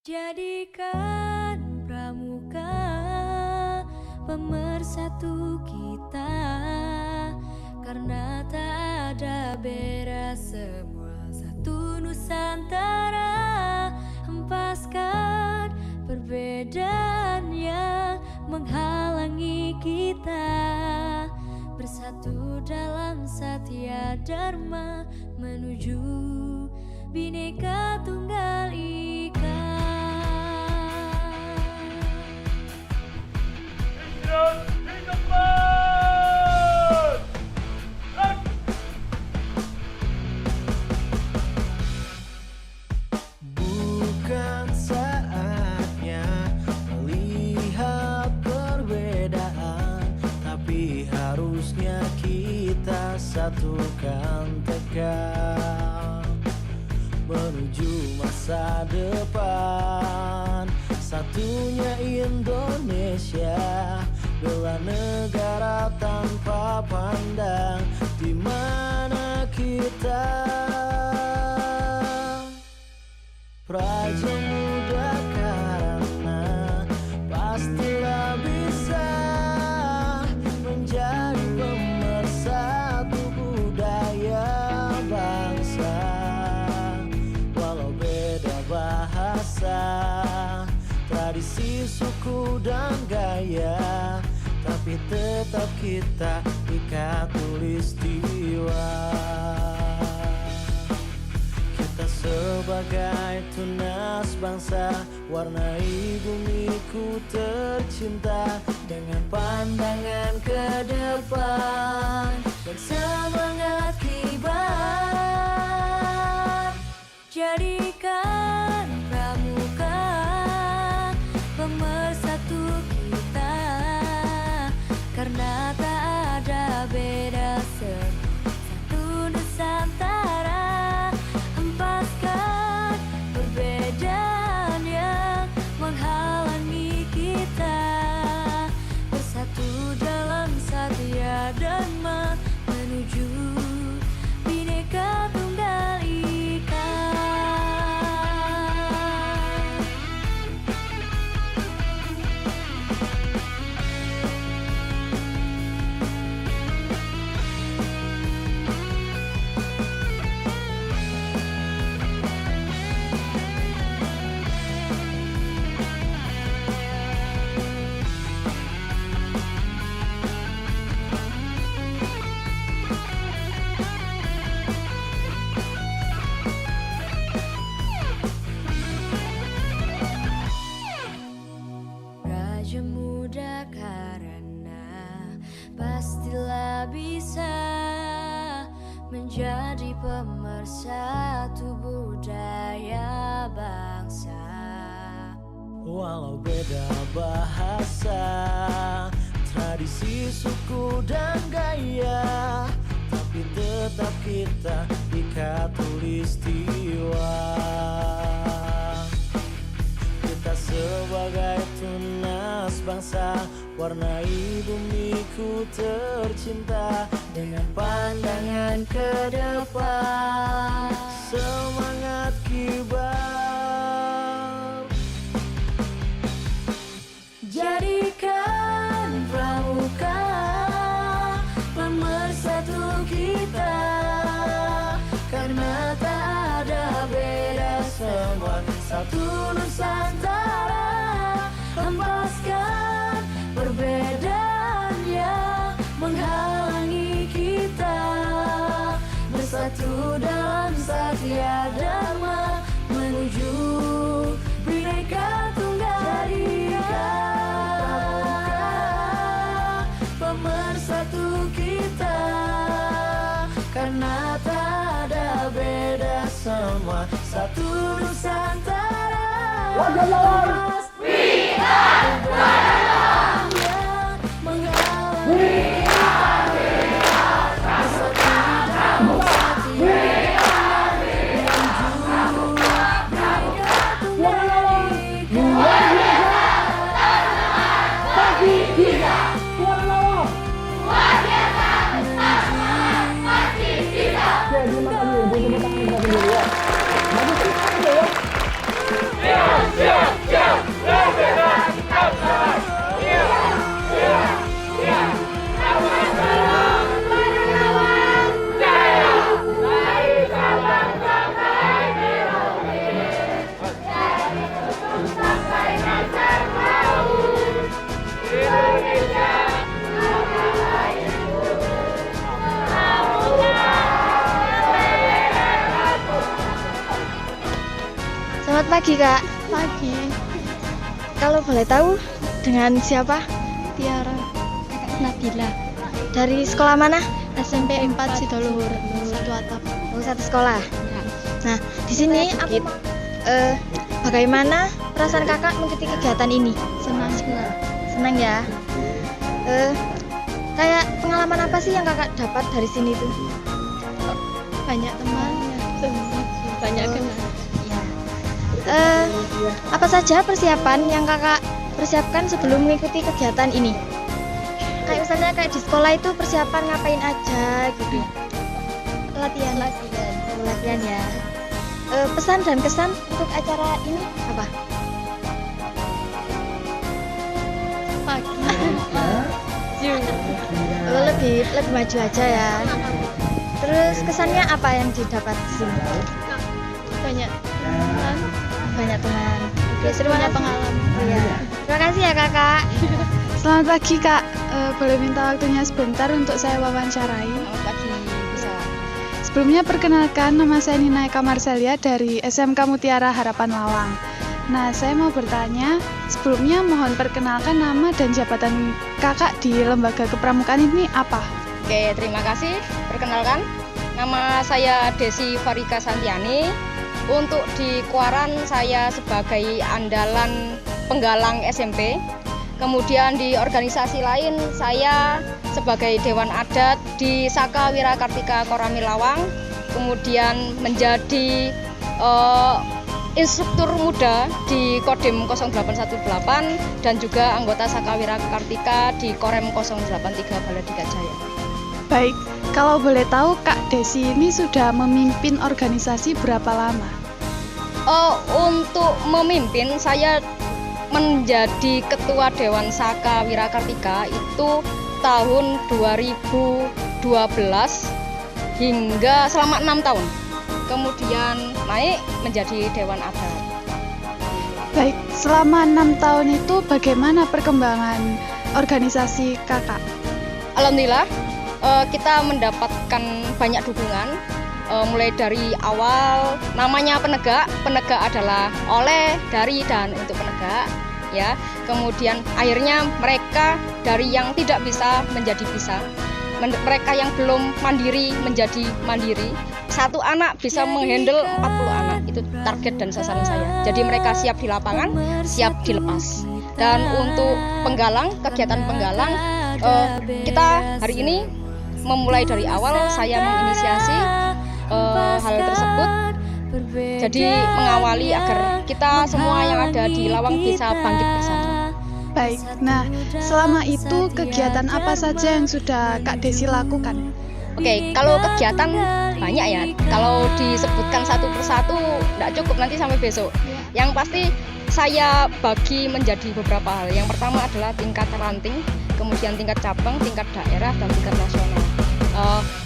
Jadikan pramuka pemersatu kita, karena tak ada beda, semua satu Nusantara. Hempaskan perbedaan yang menghalangi kita, bersatu dalam Satya Dharma menuju Bhinneka Tunggal Ika. Bukan saatnya melihat perbedaan, tapi harusnya kita satukan tekad menuju masa depan. Satunya Indonesia, bela negara tanpa pandang di mana kita. Praja Muda karena pastilah bisa menjadi pemersatu budaya bangsa. Walau beda bahasa, tradisi, suku dan gaya, tapi tetap kita ikat tulistiwa. Kita sebagai tunas bangsa, warnai bumiku tercinta dengan pandangan ke depan dan semangat kibar. Jadikan pramuka pemersatu kita, karena tak ada beda, satu Nusantara. Hempaskan perbedaan yang menghalangi kita, bersatu dalam Satya Dharma menuju Bhinneka Tunggal Ika. Praja Muda karena pastilah bisa menjadi pemersatu budaya bangsa. Walau beda bahasa, tradisi, suku dan gaya, tapi tetap kita ikat tulistiwa. Kita sebagai tunas bangsa, warnai bumiku tercinta dengan pandangan ke depan, semangat kibar. Jadikan pramuka pemersatu kita, karena tak ada beda, semua satu Nusantara. Hempaskan perbedaan yang menghalangi kita, bersatu dalam Satya Dharma menuju Bhinneka Tunggal Ika. Pemersatu kita, karena tak ada beda, semua satu Nusantara. We are one yang menghalangi Yeah! pagi Kak. Pagi. Kalau boleh tahu dengan siapa? Tiara. Kakak Nabila. Dari sekolah mana? SMP 4 Sidoluhur. Satu atap. Oh, satu sekolah. Nah, di sini aku mau bagaimana perasaan kakak mengikuti kegiatan ini? Senang. Senang ya. Kayak pengalaman apa sih yang kakak dapat dari sini tuh? Banyak teman. Banyak kenal. Iya. Apa saja persiapan yang kakak persiapkan sebelum mengikuti kegiatan ini? Kayak misalnya kayak di sekolah itu persiapan ngapain aja gitu? Latihan. Oh, latihan ya. Pesan dan kesan untuk acara ini apa? Pagi. Oh, lebih maju aja ya. Terus kesannya apa yang didapat di sini? Banyak teman. Banyak teman. Oke, Banyak pengalaman. Iya. Terima kasih ya kakak. Selamat pagi Kak, boleh minta waktunya sebentar untuk saya wawancarai? Selamat pagi, bisa. Sebelumnya perkenalkan, nama saya Nina Eka Marcelia dari SMK Mutiara Harapan Lawang. Nah, saya mau bertanya, sebelumnya mohon perkenalkan nama dan jabatan kakak di lembaga kepramukaan ini apa? Oke, terima kasih. Perkenalkan, nama saya Desi Farika Santiani. Untuk di Kuaran saya sebagai andalan penggalang SMP. Kemudian di organisasi lain saya sebagai Dewan Adat di Saka Wirakartika Koramil Lawang. Kemudian menjadi instruktur muda di Kodim 0818 dan juga anggota Saka Wirakartika di Korem 083 Baladika Jaya. Baik, kalau boleh tahu Kak Desi ini sudah memimpin organisasi berapa lama? Untuk memimpin saya menjadi ketua Dewan Saka Wirakartika itu tahun 2012 hingga selama 6 tahun. Kemudian naik menjadi Dewan Adat. Baik, selama 6 tahun itu bagaimana perkembangan organisasi kakak? Alhamdulillah kita mendapatkan banyak dukungan. Mulai dari awal namanya penegak adalah oleh, dari, dan untuk penegak ya. Kemudian akhirnya mereka dari yang tidak bisa menjadi bisa, mereka yang belum mandiri menjadi mandiri. Satu anak bisa menghandle 40 anak, itu target dan sasaran saya. Jadi mereka siap di lapangan, siap dilepas. Dan untuk penggalang, kegiatan penggalang, kita hari ini memulai dari awal saya menginisiasi hal tersebut, jadi mengawali agar kita semua yang ada di Lawang bisa bangkit bersama. Baik, nah selama itu kegiatan apa saja yang sudah Kak Desi lakukan? Oke, kalau kegiatan banyak ya, kalau disebutkan satu persatu tidak cukup nanti sampai besok. Yang pasti saya bagi menjadi beberapa hal. Yang pertama adalah tingkat ranting, kemudian tingkat cabang, tingkat daerah, dan tingkat nasional.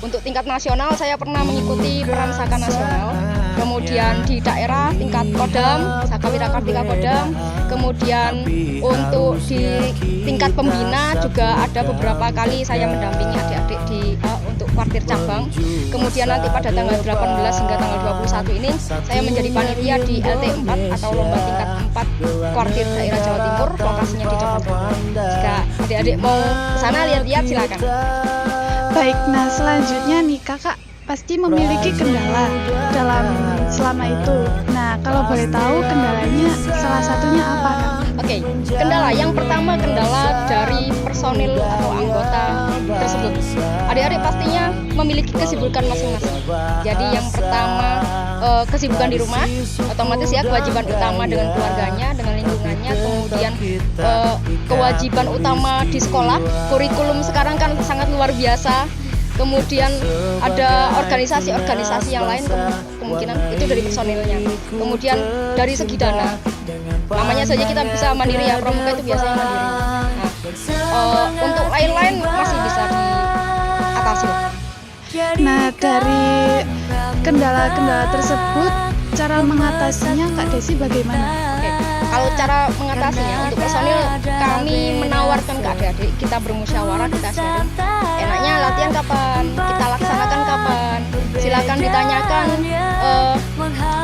Untuk tingkat nasional saya pernah mengikuti peran Saka nasional, kemudian di daerah tingkat Kodam, Saka Wirakartika Kodam, kemudian untuk di tingkat pembina juga ada beberapa kali saya mendampingi adik-adik di untuk kuartir cabang. Kemudian nanti pada tanggal 18 hingga tanggal 21 ini saya menjadi panitia di LT4 atau lomba tingkat 4 kuartir daerah Jawa Timur, lokasinya di Jakarta. Jika adik-adik mau ke sana lihat-lihat silakan. Baik, nah selanjutnya nih kakak pasti memiliki kendala dalam selama itu. Nah, kalau boleh tahu kendalanya salah satunya apa Kak? Oke, kendala yang pertama kendala dari personil atau anggota tersebut. Adik-adik pastinya memiliki kesibukan masing-masing. Jadi yang pertama kesibukan di rumah, otomatis ya kewajiban utama dengan keluarganya, dengan lingkungannya. Kemudian kewajiban utama di sekolah, kurikulum sekarang kan sangat luar biasa. Kemudian ada organisasi-organisasi yang lain, kemungkinan itu dari personilnya. Kemudian dari segi dana, namanya saja kita bisa mandiri ya, pramuka itu biasanya mandiri. Nah, untuk lain-lain masih bisa diatasi. Nah, dari kendala-kendala tersebut, cara mengatasinya Kak Desi bagaimana? Oke, kalau cara mengatasinya untuk personil kami menawarkan ke adik-adik, kita bermusyawarah, kita sharing. Enaknya latihan kapan, kita laksanakan kapan. Silakan ditanyakan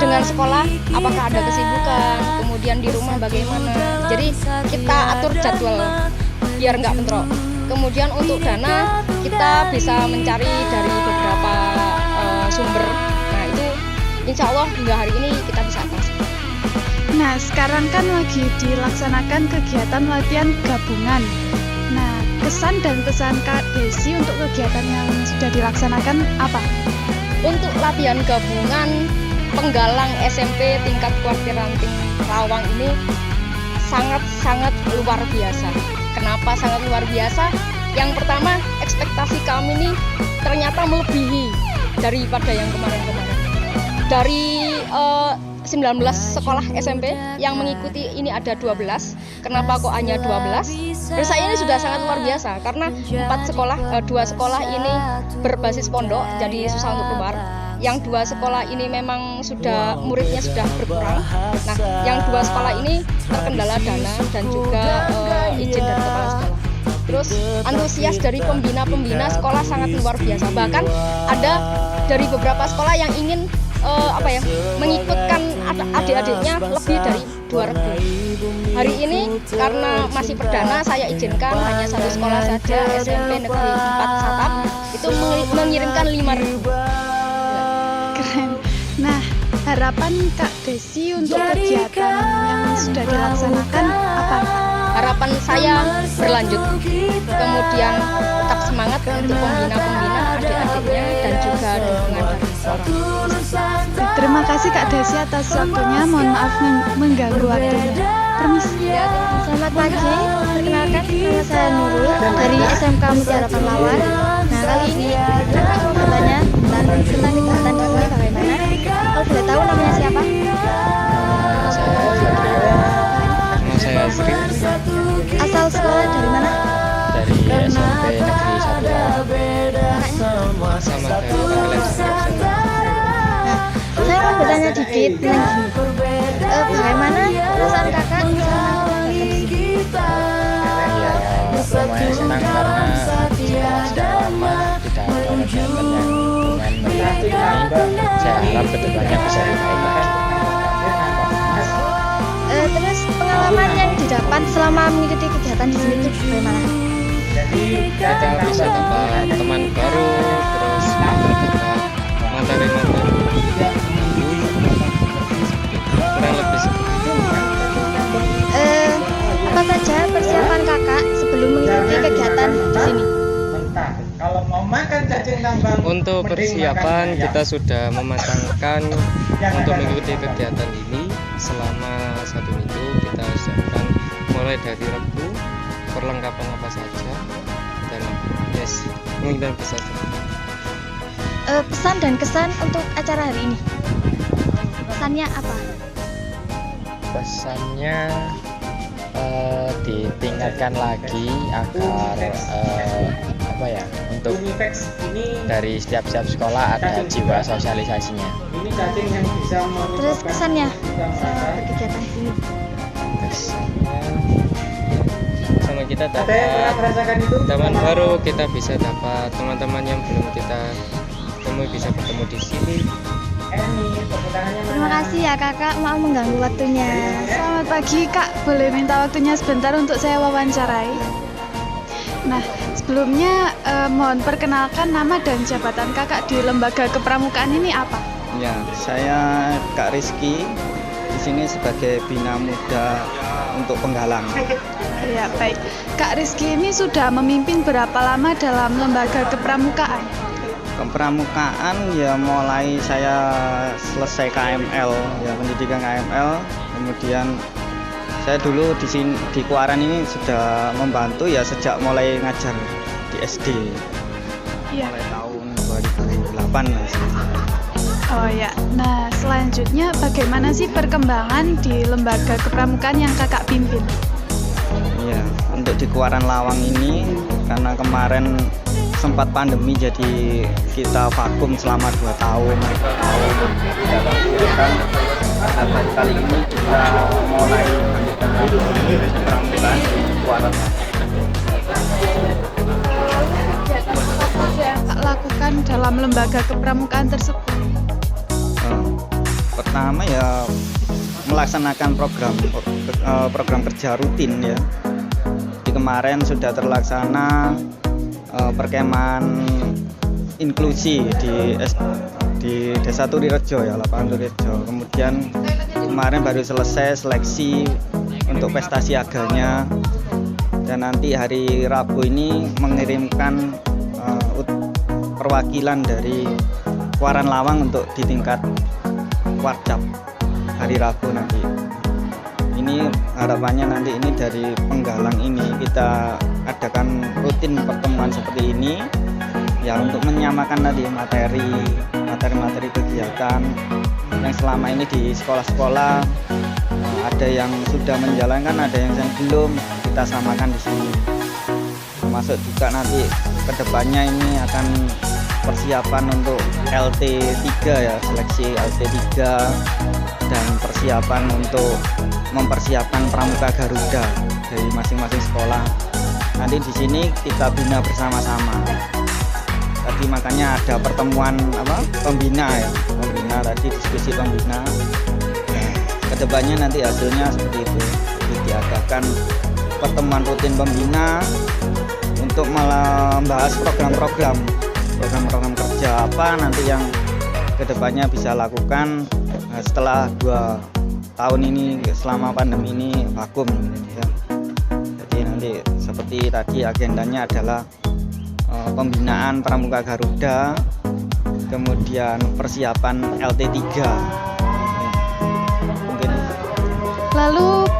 dengan sekolah apakah ada kesibukan, kemudian di rumah bagaimana. Jadi kita atur jadwal biar nggak bentrok. Kemudian untuk dana kita bisa mencari dari beberapa sumber. Nah itu insya Allah hingga hari ini kita bisa atasi. Nah, sekarang kan lagi dilaksanakan kegiatan latihan gabungan. Nah, kesan dan pesan Kak Desi untuk kegiatan yang sudah dilaksanakan apa? Untuk latihan gabungan penggalang SMP tingkat kuartir ranting Lawang ini sangat-sangat luar biasa. Kenapa sangat luar biasa? Yang pertama, ekspektasi kami ini ternyata melebihi daripada yang kemarin-kemarin. Dari 19 sekolah SMP yang mengikuti ini ada 12. Kenapa kok hanya 12? Menurut saya ini sudah sangat luar biasa karena 2 sekolah ini berbasis pondok jadi susah untuk keluar. Yang 2 sekolah ini memang sudah muridnya sudah berkurang. Nah, yang 2 sekolah ini terkendala dana dan juga izin dari kepala sekolah. Terus antusias dari pembina-pembina sekolah sangat luar biasa. Bahkan ada dari beberapa sekolah yang ingin mengikutkan adik-adiknya lebih dari 2 Hari ini karena masih perdana saya izinkan hanya 1 sekolah saja SMP Negeri 4 Satap itu mengirimkan 5.000. Keren. Nah, harapan Kak Desi untuk kegiatan yang sudah dilaksanakan apa? Harapan saya berlanjut, kemudian tetap semangat untuk pembina-pembina adik-adiknya dan juga dukungan dari orang. Terima kasih Kak Desi atas waktunya. Mohon maaf mengganggu waktunya. Permisi. Selamat pagi, perkenalkan nama saya Nurul dari SMK Mutiara Pahlawan. Nah kali ini kakak mau bertanya tentang kegiatan di sini bagaimana. Kalau boleh tahu namanya siapa? Saya Asri Asal sekolah dari mana? dari SMP Negeri 1 sama dari Panggilan Nah, saya mau bertanya dikit tentang gini. Bagaimana perasaan kakak selama kegiatan di sini? Iya, lumayan senang karena sudah lama tidak ada kegiatan yang hubungan menarik ini. Saya harap kedepannya bisa lebih baik. Terus pengalaman yang didapat selama mengikuti kegiatan di sini itu bagaimana? Kita bisa dapat teman baru, terus dapat materi-materi kurang lebih seperti itu. Apa saja persiapan kakak sebelum mengikuti kegiatan di sini? Kalau mau makan cacing tambang. Untuk persiapan kita sudah mematangkan untuk mengikuti kegiatan ini selama 1 minggu. Kita siapkan mulai dari Rabu, perlengkapan apa saja, dan mungkin bisa saja. Pesan dan kesan untuk acara hari ini, pesannya apa? Pesannya ditingkatkan lagi agar untuk dari setiap sekolah ada jiwa sosialisasinya. Ini cacing yang bisa Terus kesannya berkegiatan di sini? Kesannya sama kita dapat teman baru, kita bisa dapat teman-teman yang belum kita temui bisa bertemu di sini. Terima kasih ya kakak, mau mengganggu waktunya. Selamat pagi Kak, boleh minta waktunya sebentar untuk saya wawancarai? Nah, sebelumnya mohon perkenalkan nama dan jabatan kakak di lembaga kepramukaan ini apa? Ya, saya Kak Rizky, di sini sebagai Bina Muda untuk penggalang. Ya, baik. Kak Rizky ini sudah memimpin berapa lama dalam lembaga kepramukaan? Kepramukaan ya mulai saya selesai KML, ya pendidikan KML, kemudian saya dulu di sini di Kuaran ini sudah membantu ya sejak mulai ngajar di SD. Iya. Mulai tahun 2008 lah. Oh ya, nah selanjutnya bagaimana sih perkembangan di lembaga kepramukaan yang kakak pimpin? Ya, untuk di Kuaran Lawang ini karena kemarin sempat pandemi jadi kita vakum selama 2 tahun. Baru kali ini kita mulai kepramukaan di Kuaran. Kak lakukan dalam lembaga kepramukaan tersebut? Pertama ya melaksanakan program kerja rutin ya. Di kemarin sudah terlaksana perkemahan inklusi di Desa Turirejo ya, lapangan Turirejo. Kemudian kemarin baru selesai seleksi untuk prestasi aganya, dan nanti hari Rabu ini mengirimkan perwakilan dari Kuaran Lawang untuk di tingkat Warcap hari Rabu nanti. Ini harapannya nanti ini dari penggalang ini kita adakan rutin pertemuan seperti ini ya, untuk menyamakan tadi materi kegiatan yang selama ini di sekolah-sekolah. Ada yang sudah menjalankan, ada yang belum, kita samakan di sini. Termasuk juga nanti kedepannya ini akan persiapan untuk LT3 ya, seleksi LT3, dan persiapan untuk mempersiapkan Pramuka Garuda dari masing-masing sekolah. Nanti di sini kita bina bersama-sama. Tadi makanya ada pertemuan pembina ya, pembina tadi diskusi pembina. Nah, kedepannya nanti hasilnya seperti itu. Jadi diadakan pertemuan rutin pembina untuk membahas program-program kerja apa nanti yang kedepannya bisa lakukan setelah 2 tahun ini selama pandemi ini vakum ya. Jadi nanti seperti tadi agendanya adalah pembinaan Pramuka Garuda, kemudian persiapan LT3 mungkin. Lalu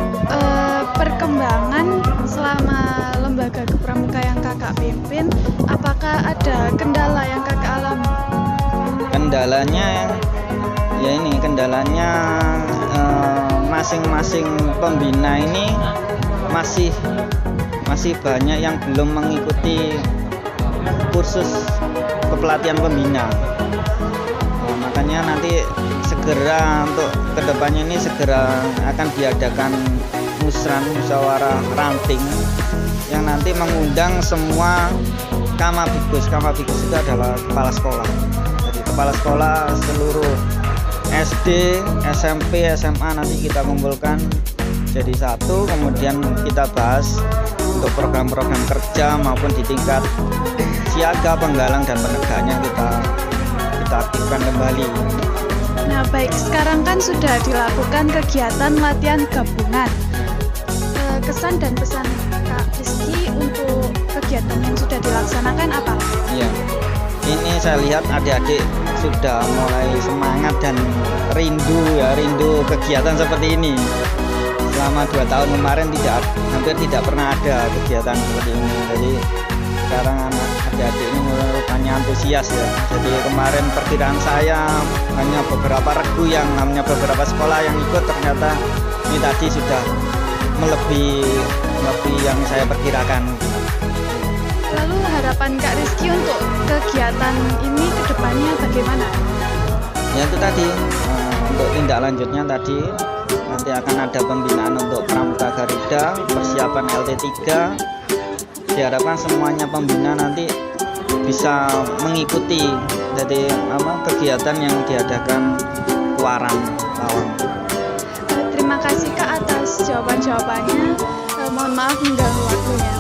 perkembangan selama lembaga kepramuka yang kakak pimpin, apakah ada kendala yang kakak alami? Kendalanya masing-masing pembina ini masih banyak yang belum mengikuti kursus kepelatihan pembina. Nah, makanya nanti segera untuk kedepannya ini segera akan diadakan musyawarah ranting yang nanti mengundang semua Kamabikus. Kamabikus itu adalah kepala sekolah. Jadi kepala sekolah seluruh SD, SMP, SMA nanti kita kumpulkan jadi satu, kemudian kita bahas untuk program-program kerja maupun di tingkat siaga, penggalang dan penegaknya kita aktifkan kembali. Nah baik, sekarang kan sudah dilakukan kegiatan latihan gabungan. Kesan dan pesan Kak Rizky untuk kegiatan yang sudah dilaksanakan apa? Iya, ini saya lihat adik-adik sudah mulai semangat dan rindu kegiatan seperti ini. Selama 2 tahun kemarin hampir tidak pernah ada kegiatan seperti ini. Jadi sekarang adik-adik ini mulai antusias ya. Jadi kemarin perkiraan saya hanya beberapa regu yang hanya beberapa sekolah yang ikut, ternyata ini tadi sudah melebihi yang saya perkirakan. Lalu harapan Kak Rizky untuk kegiatan ini ke depannya bagaimana? Ya itu tadi, untuk tindak lanjutnya tadi nanti akan ada pembinaan untuk Pramuka Garuda, persiapan LT3. Diharapkan semuanya pembina nanti bisa mengikuti jadi kegiatan yang diadakan Kuaran Lawang. Terima kasih Kak atas jawaban-jawabannya. Mohon maaf mengganggu waktunya.